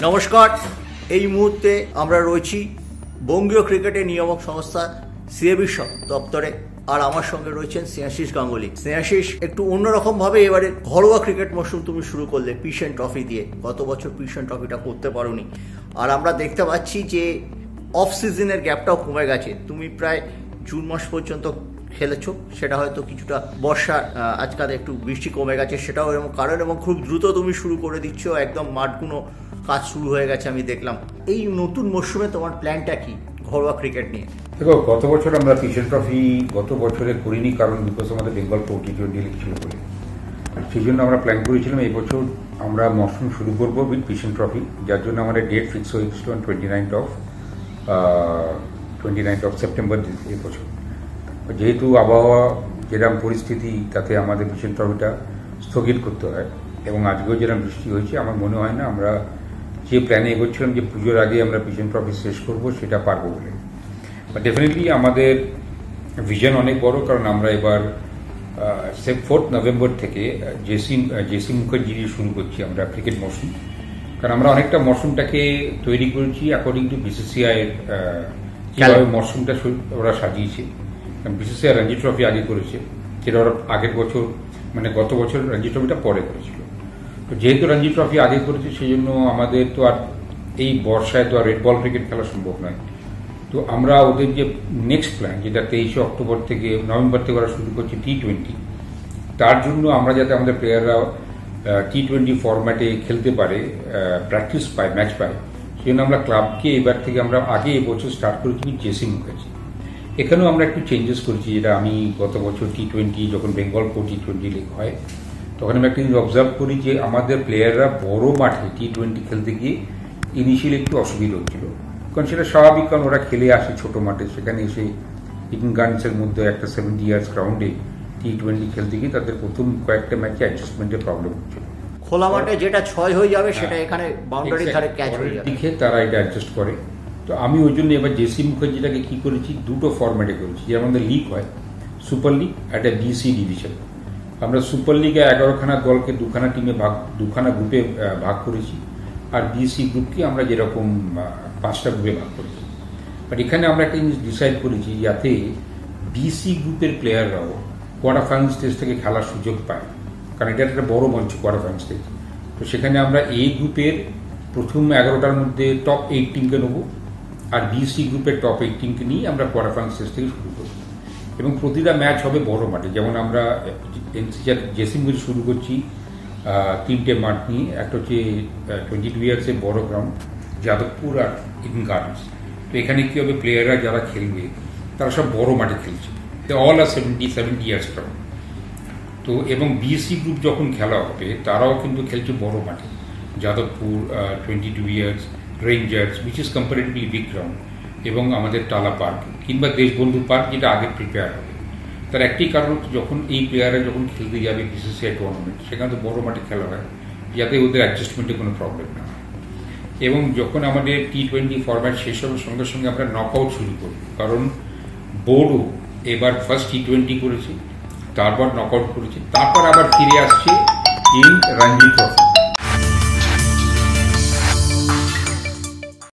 নমস্কার। এই মুহূর্তে আমরা রয়েছি বঙ্গীয় ক্রিকেটের নিয়ামক সংস্থা সিএবি দপ্তরে, আর আমার সঙ্গে রয়েছেন স্নেহাশিস গাঙ্গুলি। স্নেহাশিস, একটু অন্যরকম ভাবে এবারে ঘরোয়া ক্রিকেট মরশুম তুমি শুরু করলে পিশন ট্রফি দিয়ে। গত বছর পিশন ট্রফিটা করতে পারোনি, আর আমরা দেখতে পাচ্ছি যে অফ সিজনের গ্যাপটাও কমে গেছে। তুমি প্রায় জুন মাস পর্যন্ত খেলেছো, সেটা হয়তো কিছুটা বর্ষা আজকাল একটু বৃষ্টি কমে গেছে সেটাও এরকম কারণ, এবং খুব দ্রুত তুমি শুরু করে দিচ্ছ, একদম মাঠগুলো কাজ শুরু হয়ে গেছে আমি দেখলাম। এই নতুন মরশুমে তোমার প্ল্যানটা কি ঘরোয়া ক্রিকেট নিয়ে? দেখো, গত বছর আমরা পিশন ট্রফি গত বছরে করিনি, কারণ বিকজ আমাদের বেঙ্গল টি20 লিগ ছিল বলে। সেই জন্য আমরা প্ল্যান করেছিলাম এই বছর আমরা মরশুম শুরু করবো উইথ পিশন ট্রফি, যার জন্য আমাদের ডেট ফিক্স হয়েছিল 29th of সেপ্টেম্বর এই বছর। যেহেতু আবহাওয়া যেরকম পরিস্থিতি, তাতে আমাদের পিশন ট্রফিটা স্থগিত করতে হয়, এবং আজকেও যেরকম বৃষ্টি হয়েছে, আমার মনে হয় না আমরা যে প্ল্যানে এগোচ্ছিলাম যে পুজোর আগে আমরা পিশন ট্রফি শেষ করব সেটা পারবো বলে। বাট ডেফিনেটলি আমাদের ভিশন অনেক বড়, কারণ আমরা এবার 4 নভেম্বর থেকে জেসি মুখার্জি দিয়ে শুরু করছি আমরা ক্রিকেট মরশুম। কারণ আমরা অনেকটা মরশুমটাকে তৈরি করেছি অ্যাকর্ডিং টু বিসিসিআই এর কিভাবে মরশুমটা ওরা সাজিয়েছে। বিসিসিআই রঞ্জি ট্রফি আগে করেছে, যেটা ওরা আগের বছর মানে গত বছর রঞ্জি ট্রফিটা পরে করেছিল। তো যেহেতু রঞ্জি ট্রফি আগে করেছে, সেই জন্য আমাদের তো আর এই বর্ষায় তো আর রেড বল ক্রিকেট খেলা সম্ভব নয়। তো আমরা ওদের যে নেক্সট প্ল্যান, যেটা 23 অক্টোবর থেকে নভেম্বর থেকে ওরা শুরু করছে টি20, তার জন্য আমরা যাতে আমাদের প্লেয়াররা টি20 ফরম্যাটে খেলতে পারে, প্র্যাকটিস পায়, ম্যাচ পায়, সেই জন্য আমরা ক্লাবকে এবার থেকে আমরা আগে এবছর স্টার্ট করেছি জেসি মুখার্জি। এখানেও আমরা একটু চেঞ্জেস করেছি, যেটা আমি গত বছর টি20 যখন বেঙ্গল টি20 লিগ হয় তখন আমি একটা জিনিস অবজার্ভ করি যে আমাদের প্লেয়াররা বড় মাঠে টি20 খেলতে গিয়ে ইনিশিয়ালি একটু অসুবিধা হচ্ছিল, কারণ সেটা স্বাভাবিক, কারণ ওরা খেলে আসে ছোট মাঠে, সেখানে এসে ইডেন গার্ডেন্সের মধ্যে একটা 70 ইয়ার্স গ্রাউন্ডে টি20 খেলতে গিয়ে তাদের প্রথম কয়েকটা ম্যাচে অ্যাডজাস্টমেন্টের প্রবলেম হচ্ছিল। খোলা মাঠে যেটা 6 হয়ে যাবে সেটা এখানে বাউন্ডারি ধারে ক্যাচ হয়ে যাবে, তারা এটা অ্যাডজাস্ট করে। তো আমি ওই জন্য এবার জেসি মুখার্জিটাকে কি করেছি, দুটো ফরম্যাটে করেছি। যেমন আমাদের লিগ হয় সুপার লিগ, একটা বিসি ডিভিশন। আমরা সুপার লিগে 11খানা দলকে দুখানা গ্রুপে ভাগ করেছি, আর বিসি গ্রুপকে আমরা যেরকম 5টা গ্রুপে ভাগ করেছি। বাট এখানে আমরা একটা জিনিস ডিসাইড করেছি যাতে বিসি গ্রুপের প্লেয়াররাও কোয়ার্টার ফাইনাল স্টেজ থেকে খেলার সুযোগ পায়, কারণ এটা একটা বড় মঞ্চ কোয়ার্টার ফাইনাল স্টেজ। তো সেখানে আমরা এই গ্রুপের প্রথম 11টার মধ্যে টপ 8 টিমকে নেবো, আর বিসি গ্রুপের টপ 8 টিমকে নিয়ে আমরা কোয়ার্টার ফাইনাল স্টেজ থেকে শুরু করব, এবং প্রতিটা ম্যাচ হবে বড় মাঠে। যেমন আমরা জেসি মুখার্জি শুরু করছি 3টে মাঠ নিয়ে, একটা হচ্ছে 22 ইয়ার্সের বড় গ্রাউন্ড যাদবপুর আর ইডেন গার্ডেন্স। তো এখানে কি হবে, প্লেয়াররা যারা খেলবে তারা সব বড় মাঠে খেলছে, অল আর 70 ইয়ার্স গ্রাউন্ড। তো এবং বিসি গ্রুপ যখন খেলা হবে তারাও কিন্তু খেলছে বড় মাঠে, Jadavpur, 22 years, rangers, which is comparatively big ground, এবং আমাদের টালা পার্ক কিংবা দেশবন্ধু পার্ক, যেটা আগে প্রিপেয়ার হবে। তার একটি কারণ হচ্ছে যখন এই প্লেয়াররা যখন খেলতে যাবে বিসিসিআই টুর্নামেন্ট, সেখানে তো বড় মাঠে খেলা হয়, যাতে ওদের অ্যাডজাস্টমেন্টে কোনো প্রবলেম না হয়। এবং যখন আমাদের টি20 ফরম্যাট শেষ হবে, সঙ্গে সঙ্গে আমরা নক আউট শুরু করব, কারণ বোর্ডও এবার ফার্স্ট টি20 করেছে, তারপর নক আউট করেছে, তারপর আবার ফিরে আসছে ইন রঞ্জি ট্রফি।